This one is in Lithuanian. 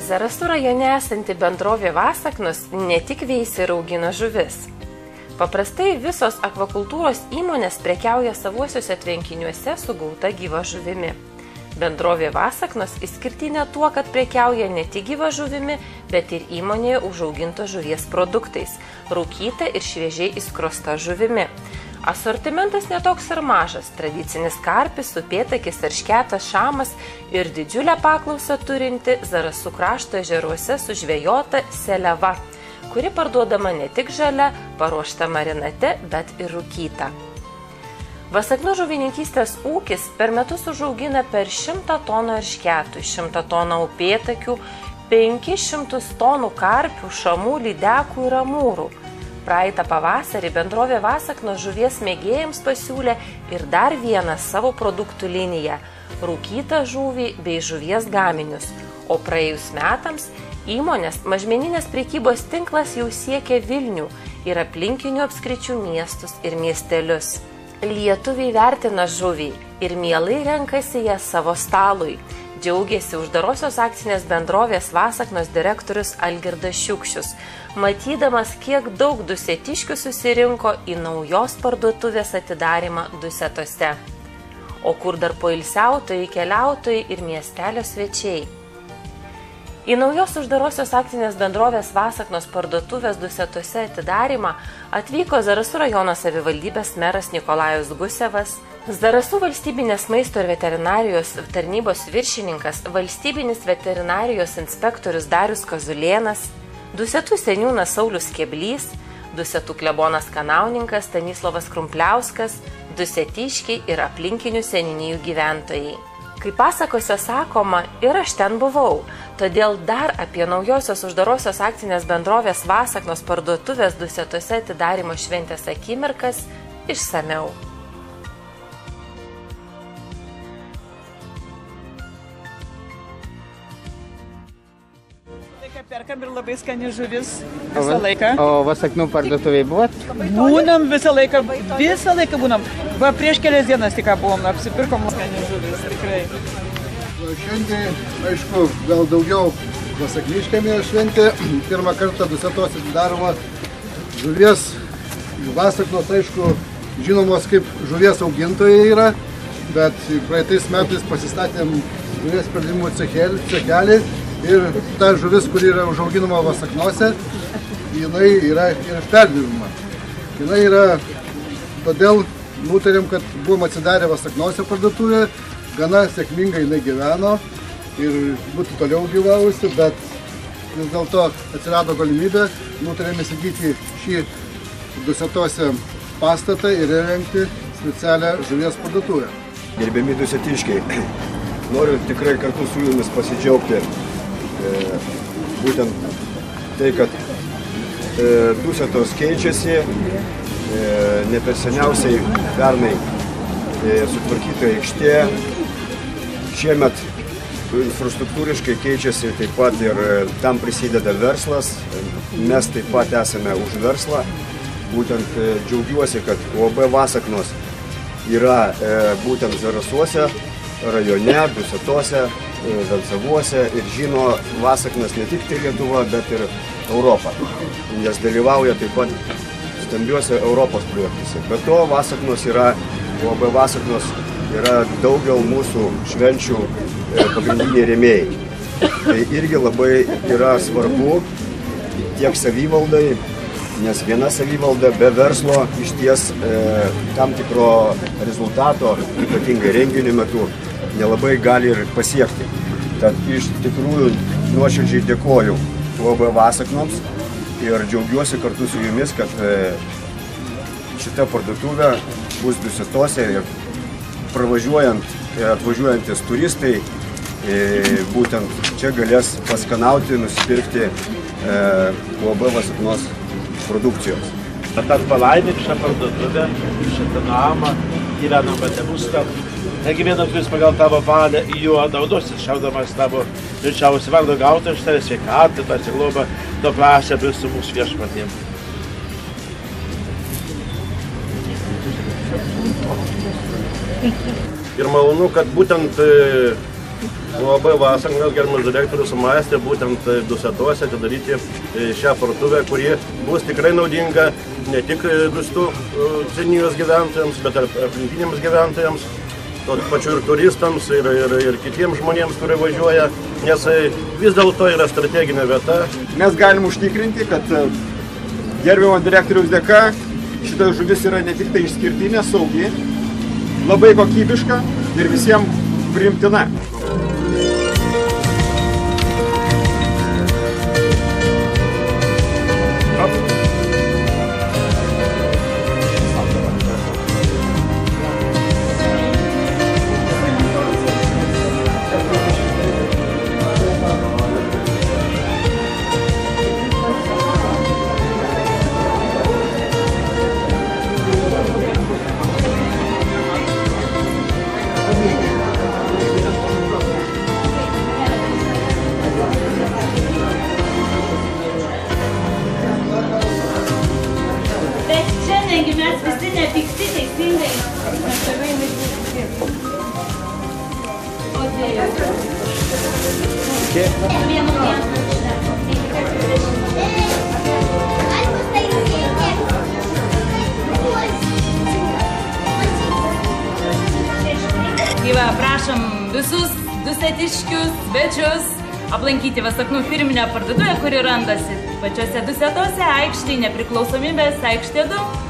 Zarasų rajone esanti bendrovė Vasaknos ne tik veisia ir augina žuvis. Paprastai visos akvakultūros įmonės prekiauja savuosiuose tvenkiniuose su gauta gyva žuvimi. Bendrovė Vasaknos išskirtinė tuo, kad prekiauja ne tik gyva žuvimi, bet ir įmonėje užauginto žuvies produktais, rūkyta ir šviežiai įskrosta žuvimi. Asortimentas netoks ir mažas, tradicinis karpis, upėtakis, eršketas, šamas ir didžiulę paklausą turinti Zarasų krašto ežeruose sužvejota seliava, kuri parduodama ne tik žalia, paruošta marinate, bet ir rūkyta. Vasaknų žuvininkystės ūkis per metus užaugina per 100 tonų eršketų, 100 tonų upėtakių, 500 tonų karpių, šamų, lydekų ir amūrų. Praeitą pavasarį bendrovė Vasaknos žuvies mėgėjams pasiūlė ir dar vieną savo produktų liniją – rūkytą žuvį bei žuvies gaminius, o praėjus metams įmonės mažmeninės prekybos tinklas jau siekia Vilnių ir aplinkinių apskričių miestus ir miestelius. Lietuviai vertina žuvį ir mielai renkasi ją savo stalui. Džiaugiasi uždarosios akcinės bendrovės Vasaknos direktorius Algirdas Šiukščius, matydamas, kiek daug dusetiškių susirinko į naujos parduotuvės atidarymą Dusetose. O kur dar poilsiautojai, keliautojai ir miestelio svečiai. Į naujos uždarosios akcinės bendrovės Vasaknos parduotuvės Dusetose atidarymą atvyko Zarasų rajono savivaldybės meras Nikolajus Gusevas, Zarasų valstybinės maisto ir veterinarijos tarnybos viršininkas, valstybinis veterinarijos inspektorius Darius Kazulėnas, Dusetų seniūnas Saulius Keblys, Dusetų klebonas kanauninkas Stanislovas Krumpliauskas, dusetiškiai ir aplinkinių seniūnijų gyventojai. Kaip pasakose sakoma, ir aš ten buvau, todėl dar apie naujosios uždarosios akcinės bendrovės Vasaknos parduotuvės Dusetose atidarymo šventės akimirkas išsamiau. Perkam ir labai skani žuvis visą laiką. O Vasaknų parduotuvėje buvot? Būnam visą laiką būnam. Va, prieš kelias dienas tik buvom, apsipirkom skani žuvis, tikrai. Šiandien, aišku, gal daugiau vasakniškėm yra šventė. Pirmą kartą Dusetos atidaroma žuvies. Vasaknos, aišku, žinomos kaip žuvies augintojai yra, bet praeitais metais pasistatėm žuvies perdavimo cechelį. Ir ta žuvis, kuri yra užauginama Vasaknose, jinai yra ir perdirbama. Jinai yra, todėl nutarėm, kad buvom atsidarę Vasaknose parduotuvę, gana sėkmingai jinai gyveno ir būtų toliau gyvavusi, bet vis dėlto atsirado galimybė, nutarėm įsigyti šį Dusetose pastatą ir įrengti specialią žuvies parduotuvę. Gerbiami dusetiškiai, noriu tikrai kartu su jumis pasidžiaugti būtent tai, kad Dusetos keičiasi, ne per seniausiai pernai sutvarkyta aikštė, šiemet infrastruktūriškai keičiasi taip pat ir tam prisideda verslas, mes taip pat esame už verslą, būtent džiaugiuosi, kad UAB Vasaknos yra būtent Zarasuose rajone, Dusetose, Vencavuose ir žino Vasaknas ne tik tai Lietuva, bet ir Europą, nes dalyvauja taip pat stambiuose Europos projektuose. Be to, Vasaknos yra, UAB Vasaknos yra daugel mūsų švenčių pagrindiniai rėmėjai. Tai irgi labai yra svarbu tiek savivaldai, nes viena savivalda be verslo išties tam tikro rezultato, ypatingai renginių metu, nelabai gali ir pasiekti. Tad iš tikrųjų nuoširdžiai dėkoju UAB Vasaknoms ir džiaugiuosi kartu su jumis, kad šita parduotuvė bus Dusetose ir pravažiuojant ir atvažiuojantis turistai būtent čia galės paskanauti, nusipirkti UAB Vasaknos produkcijos. Tak palaimint šią parduotuvę, šitą namą, gyvenamą nebūstą. Negyvenant vis pagal tavo valią, juo naudosis šaudamas tavo rimčiausią vardą gautą iš tavęs sveikatą, pasiglobą, to klasę visų mūsų viešpatiem. Ir malonu, kad būtent Labai Vasaknas, gerbiamas direktorius, sumąstė būtent Dusetose atidaryti šią parduotuvę, kuri bus tikrai naudinga ne tik Dustų seniūnijos gyventojams, bet ir aplinkiniams gyventojams, pačiu ir turistams, ir kitiems žmonėms, kurie važiuoja, nes vis dėlto yra strateginė vieta. Mes galim užtikrinti, kad gerbiamo direktoriaus dėka šita žuvis yra ne tik tai išskirtinė, saugi, labai kokybiška ir visiems priimtina. Mes visi nepikti teisingai. Gyva, prašom visus dusetiškius svečius aplankyti Vasaknų firminę parduotuvę, kuri randasi pačiose Dusetose, aikštėje Nepriklausomybės aikštė 2.